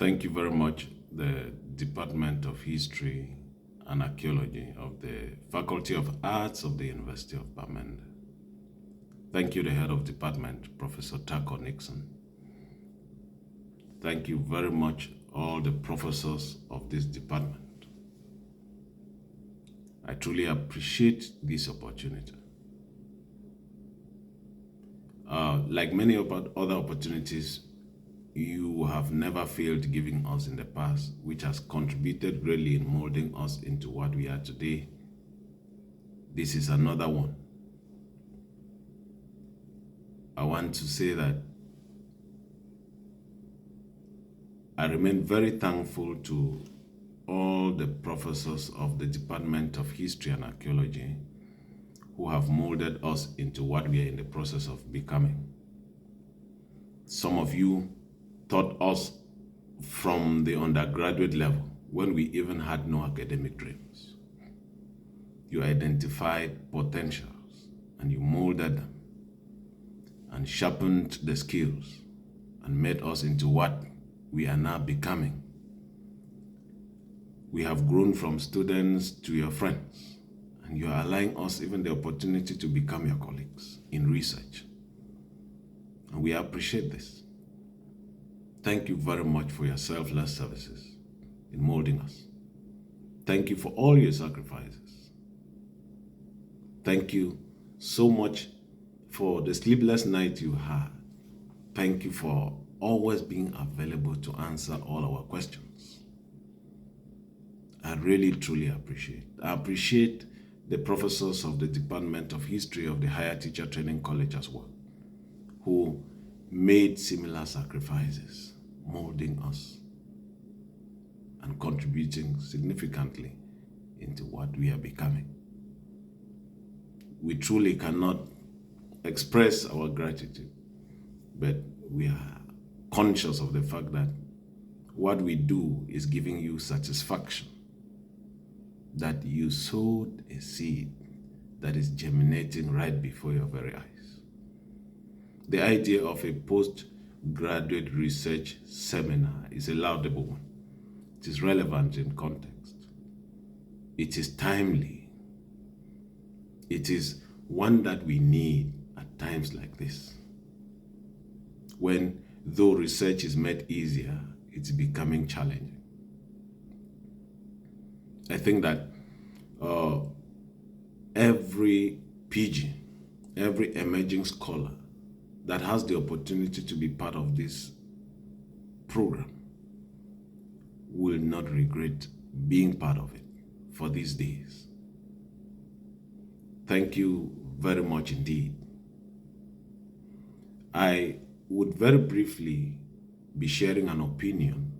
Thank you very much, the Department of History and Archaeology of the Faculty of Arts of the University of Bamenda. Thank you, the Head of Department, Professor Taco Nixon. Thank you very much, all the professors of this department. I truly appreciate this opportunity. Like many other opportunities, you have never failed giving us in the past, which has contributed greatly in molding us into what we are today. This is another one. I want to say that I remain very thankful to all the professors of the Department of History and Archaeology who have molded us into what we are in the process of becoming. Some of you taught us from the undergraduate level when we even had no academic dreams. You identified potentials and you molded them and sharpened the skills and made us into what we are now becoming. We have grown from students to your friends, and you are allowing us even the opportunity to become your colleagues in research. And we appreciate this. Thank you very much for your selfless services in molding us. Thank you for all your sacrifices. Thank you so much for the sleepless night you had. Thank you for always being available to answer all our questions. I really, truly appreciate. I appreciate the professors of the Department of History of the Higher Teacher Training College as well, who made similar sacrifices, molding us and contributing significantly into what we are becoming. We truly cannot express our gratitude, but we are conscious of the fact that what we do is giving you satisfaction, that you sowed a seed that is germinating right before your very eyes. The idea of a postgraduate research seminar is a laudable one. It is relevant in context. It is timely. It is one that we need at times like this, when though research is made easier, it's becoming challenging. I think that every PG, every emerging scholar that has the opportunity to be part of this program will not regret being part of it for these days. Thank you very much indeed. I would very briefly be sharing an opinion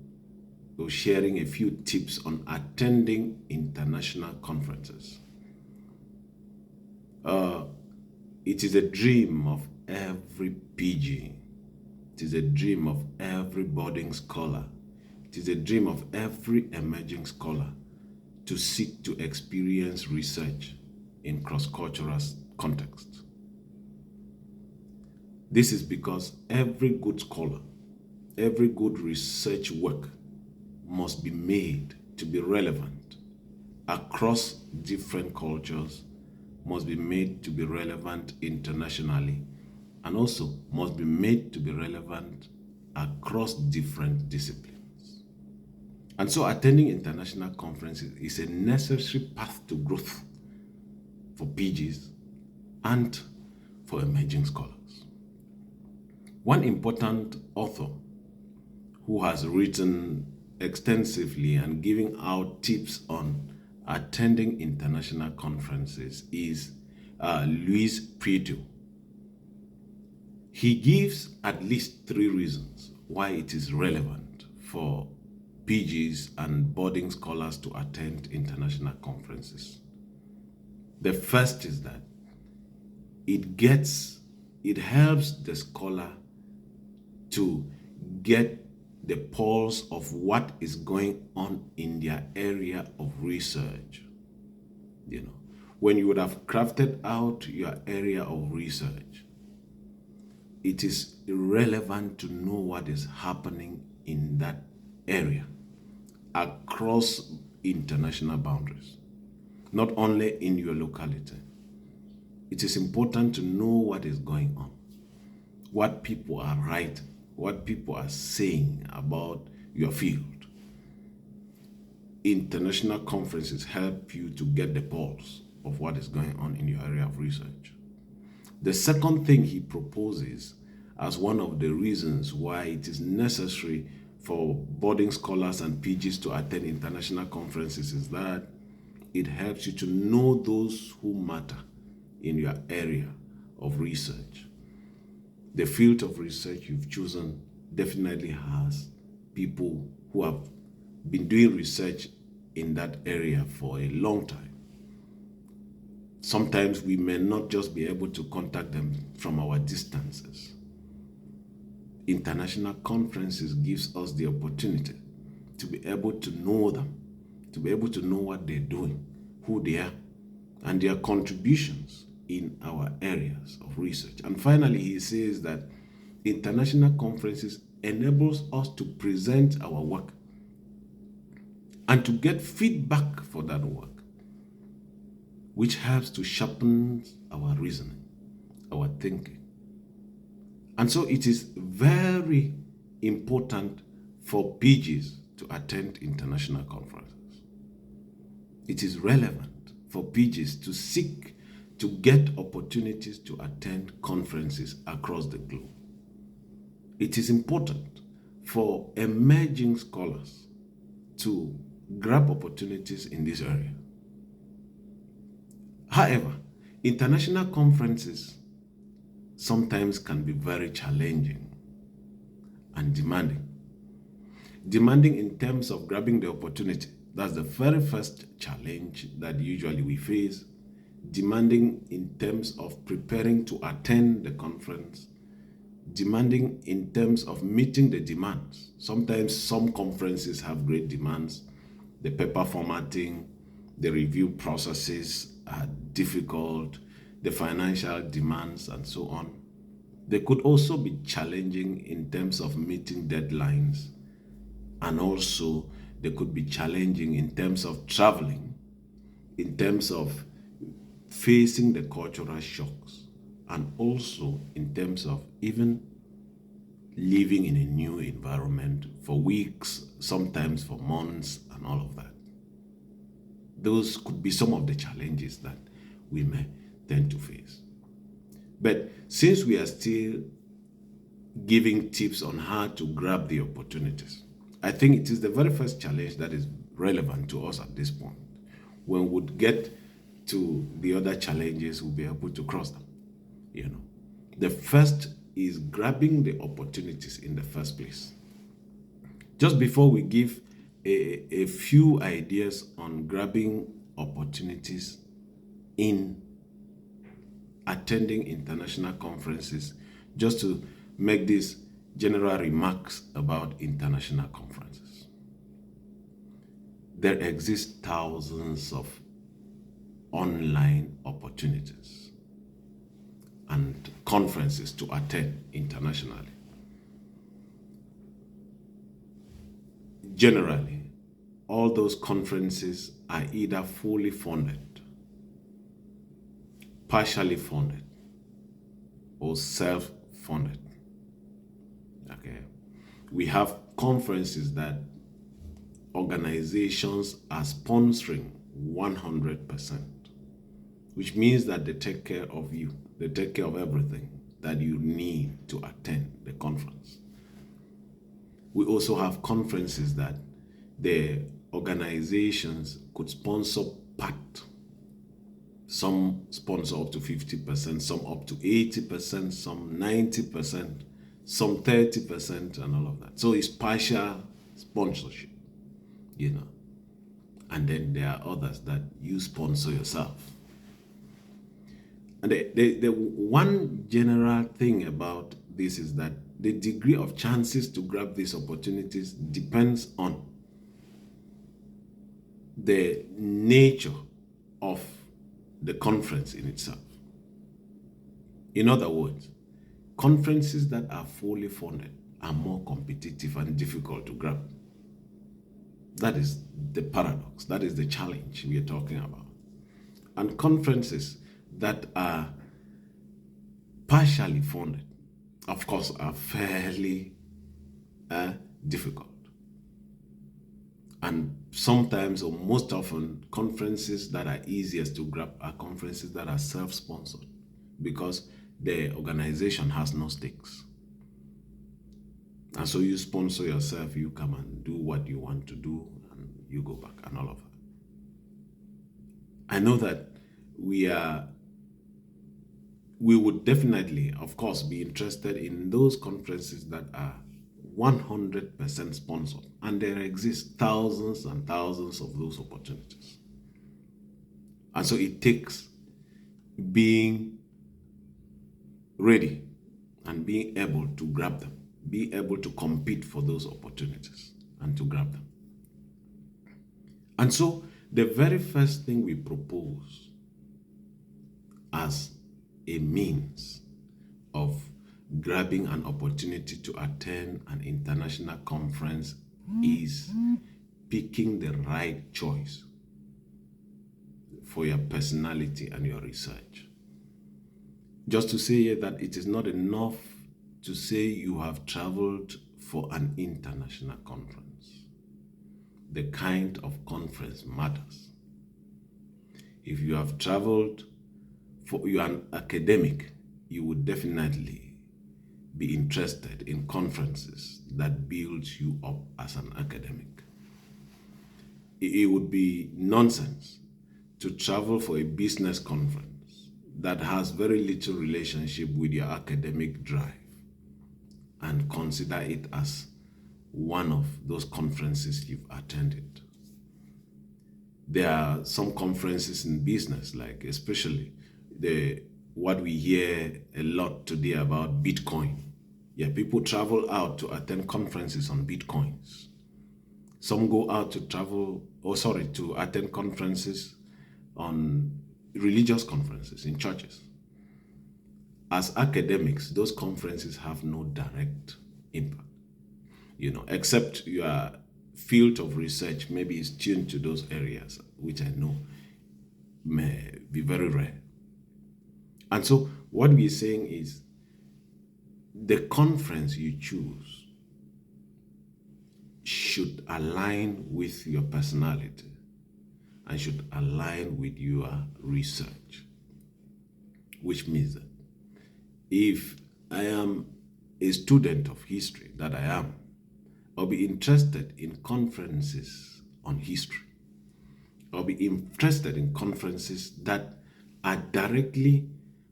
or sharing a few tips on attending international conferences. It is a dream of every PG. It is a dream of every budding scholar. It is a dream of every emerging scholar to seek to experience research in cross-cultural contexts. This is because every good scholar, every good research work must be made to be relevant across different cultures, must be made to be relevant internationally, and also must be made to be relevant across different disciplines. And so attending international conferences is a necessary path to growth for PGs and for emerging scholars. One important author who has written extensively and giving out tips on attending international conferences is Luis Prieto. He gives at least 3 reasons why it is relevant for PGs and budding scholars to attend international conferences. The first is that it helps the scholar to get the pulse of what is going on in their area of research. When you would have crafted out your area of research, it is irrelevant to know what is happening in that area across international boundaries, not only in your locality. It is important to know what is going on, what people are writing, what people are saying about your field. International conferences help you to get the pulse of what is going on in your area of research. The second thing he proposes as one of the reasons why it is necessary for budding scholars and PGs to attend international conferences is that it helps you to know those who matter in your area of research. The field of research you've chosen definitely has people who have been doing research in that area for a long time. Sometimes we may not just be able to contact them from our distances. International conferences gives us the opportunity to be able to know them, to be able to know what they're doing, who they are, and their contributions in our areas of research. And finally, he says that international conferences enables us to present our work and to get feedback for that work, which helps to sharpen our reasoning, our thinking. And so it is very important for PGs to attend international conferences. It is relevant for PGs to seek to get opportunities to attend conferences across the globe. It is important for emerging scholars to grab opportunities in this area. However, international conferences sometimes can be very challenging and demanding. Demanding in terms of grabbing the opportunity. That's the very first challenge that usually we face. Demanding in terms of preparing to attend the conference. Demanding in terms of meeting the demands. Sometimes some conferences have great demands. The paper formatting, the review processes are difficult, the financial demands, and so on. They could also be challenging in terms of meeting deadlines, and also they could be challenging in terms of traveling, in terms of facing the cultural shocks, and also in terms of even living in a new environment for weeks, sometimes for months, and all of that. Those could be some of the challenges that we may tend to face. But since we are still giving tips on how to grab the opportunities, I think it is the very first challenge that is relevant to us at this point. When we would get to the other challenges, we'll be able to cross them. The first is grabbing the opportunities in the first place. Just before we give a few ideas on grabbing opportunities in attending international conferences, just to make these general remarks about international conferences. There exist thousands of online opportunities and conferences to attend internationally. Generally, all those conferences are either fully funded, partially funded, or self-funded. Okay. We have conferences that organizations are sponsoring 100%, which means that they take care of you. They take care of everything that you need to attend the conference. We also have conferences that the organizations could sponsor part. Some sponsor up to 50%, some up to 80%, some 90%, some 30%, and all of that. So it's partial sponsorship, And then there are others that you sponsor yourself. And the one general thing about this is that the degree of chances to grab these opportunities depends on the nature of the conference in itself. In other words, conferences that are fully funded are more competitive and difficult to grab. That is the paradox. That is the challenge we are talking about. And conferences that are partially funded, of course, are fairly difficult. And sometimes, or most often, conferences that are easiest to grab are conferences that are self-sponsored because the organization has no stakes. And so you sponsor yourself, you come and do what you want to do, and you go back and all of that. I know that we would definitely, of course, be interested in those conferences that are 100% sponsored. And there exist thousands and thousands of those opportunities. And so it takes being ready and being able to grab them, be able to compete for those opportunities and to grab them. And so the very first thing we propose as a means of grabbing an opportunity to attend an international conference is picking the right choice for your personality and your research. Just to say here that it is not enough to say you have traveled for an international conference. The kind of conference matters. If you have traveled for, you are an academic, you would definitely be interested in conferences that builds you up as an academic. It would be nonsense to travel for a business conference that has very little relationship with your academic drive and consider it as one of those conferences you've attended. There are some conferences in business, like especially what we hear a lot today about Bitcoin. Yeah, people travel out to attend conferences on Bitcoins. Some go out to attend conferences on religious conferences in churches. As academics, those conferences have no direct impact, except your field of research maybe is tuned to those areas, which I know may be very rare. And so what we're saying is the conference you choose should align with your personality and should align with your research, which means that if I am a student of history, that I am, I'll be interested in conferences on history. I'll be interested in conferences that are directly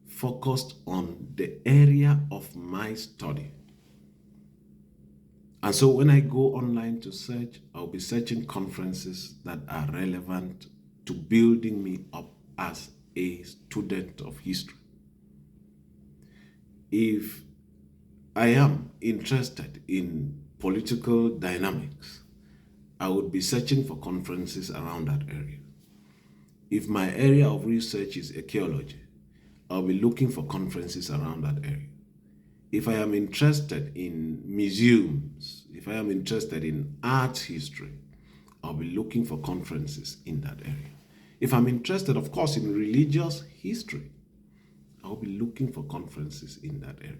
focused on the area of my study. And so when I go online to search, I'll be searching conferences that are relevant to building me up as a student of history. If I am interested in political dynamics, I would be searching for conferences around that area. If my area of research is archaeology, I'll be looking for conferences around that area. If I am interested in museums, if I am interested in art history, I'll be looking for conferences in that area. If I'm interested, of course, in religious history, I'll be looking for conferences in that area.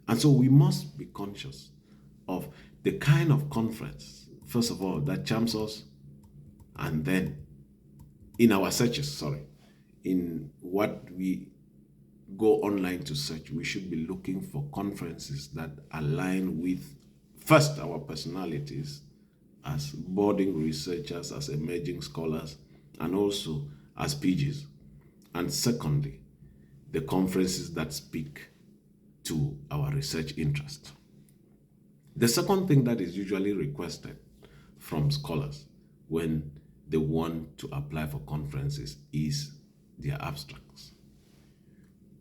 And so we must be conscious of the kind of conference, first of all, that charms us, and then in our searches, in what we go online to search, we should be looking for conferences that align with, first, our personalities as budding researchers, as emerging scholars, and also as PGs. And secondly, the conferences that speak to our research interest. The second thing that is usually requested from scholars when they want to apply for conferences is their abstracts.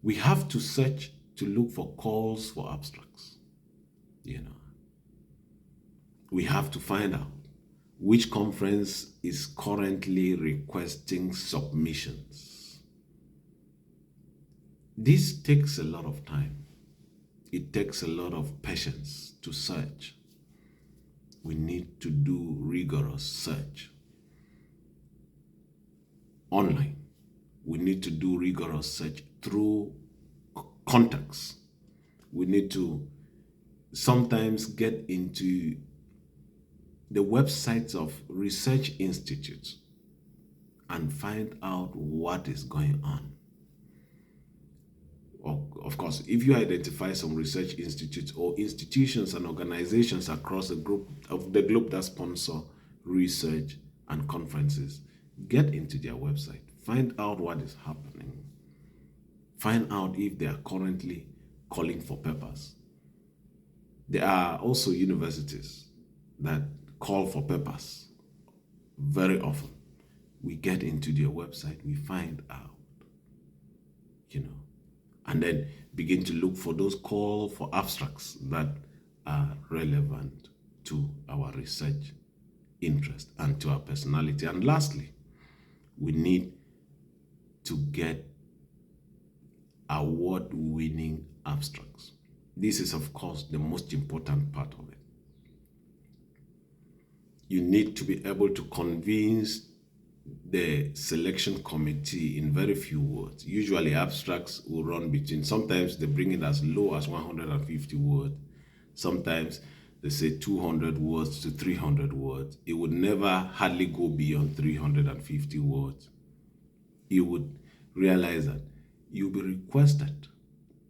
We have to search to look for calls for abstracts. We have to find out which conference is currently requesting submissions. This takes a lot of time. It takes a lot of patience to search. we need to do rigorous search online. We need to do rigorous search through contacts. We need to sometimes get into the websites of research institutes and find out what is going on. Of course, if you identify some research institutes or institutions and organizations across the globe that sponsor research and conferences, get into their website, find out what is happening, find out if they are currently calling for papers. There are also universities that call for papers very often. We get into their website, we find out, and then begin to look for those call for abstracts that are relevant to our research interest and to our personality. And lastly, we need to get award-winning abstracts. This is, of course, the most important part of it. You need to be able to convince the selection committee in very few words. Usually abstracts will run between, sometimes they bring it as low as 150 words. Sometimes they say 200 words to 300 words. It would never hardly go beyond 350 words. You would realize that you'll be requested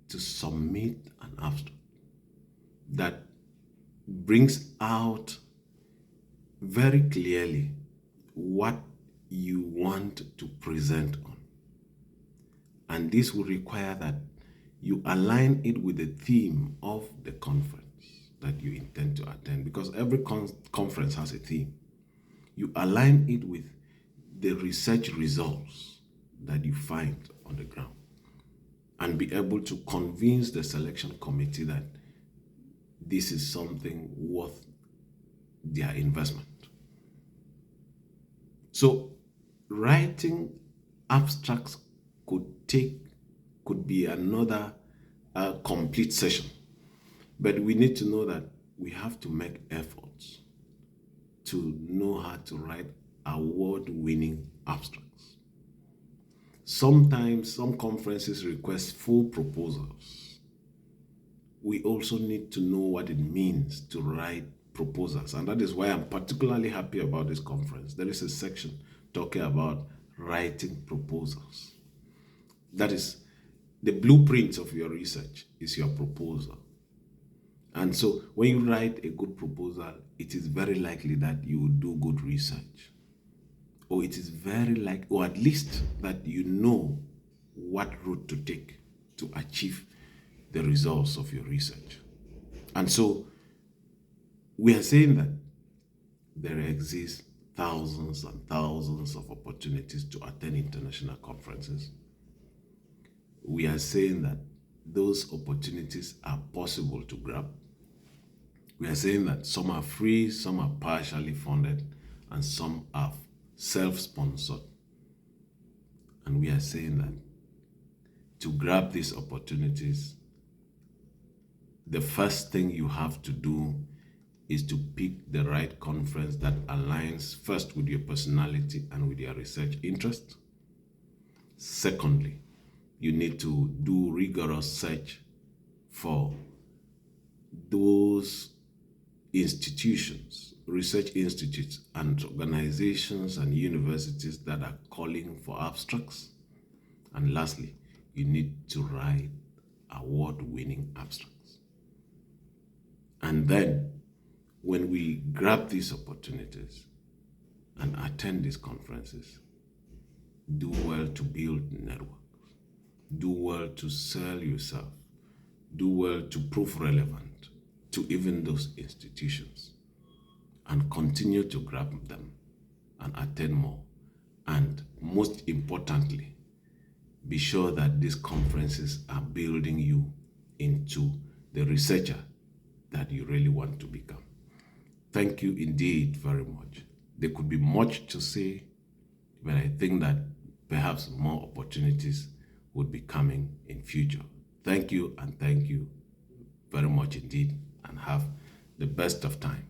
to submit an abstract that brings out very clearly what you want to present on. And this will require that you align it with the theme of the conference that you intend to attend, because every conference has a theme. You align it with the research results that you find on the ground and be able to convince the selection committee that this is something worth their investment. So writing abstracts could be another complete session, but we need to know that we have to make efforts to know how to write award-winning abstracts. Sometimes some conferences request full proposals. We also need to know what it means to write proposals, and that is why I'm particularly happy about this conference. There is a section talking about writing proposals. That is the blueprint of your research, is your proposal. And so when you write a good proposal, it is very likely that you will do good research, or it is very likely, or at least that you know what route to take to achieve the results of your research. And so we are saying that there exist thousands and thousands of opportunities to attend international conferences. We are saying that those opportunities are possible to grab. We are saying that some are free, some are partially funded, and some are self-sponsored. And we are saying that to grab these opportunities, the first thing you have to do is to pick the right conference that aligns first with your personality and with your research interest. Secondly, you need to do rigorous search for those institutions, research institutes and organizations and universities that are calling for abstracts. And lastly, you need to write award-winning abstracts. And then, when we grab these opportunities and attend these conferences, do well to build networks, do well to sell yourself, do well to prove relevant to even those institutions, and continue to grab them and attend more. And most importantly, be sure that these conferences are building you into the researcher that you really want to become. Thank you indeed very much. There could be much to say, but I think that perhaps more opportunities would be coming in future. Thank you, and thank you very much indeed, and have the best of time.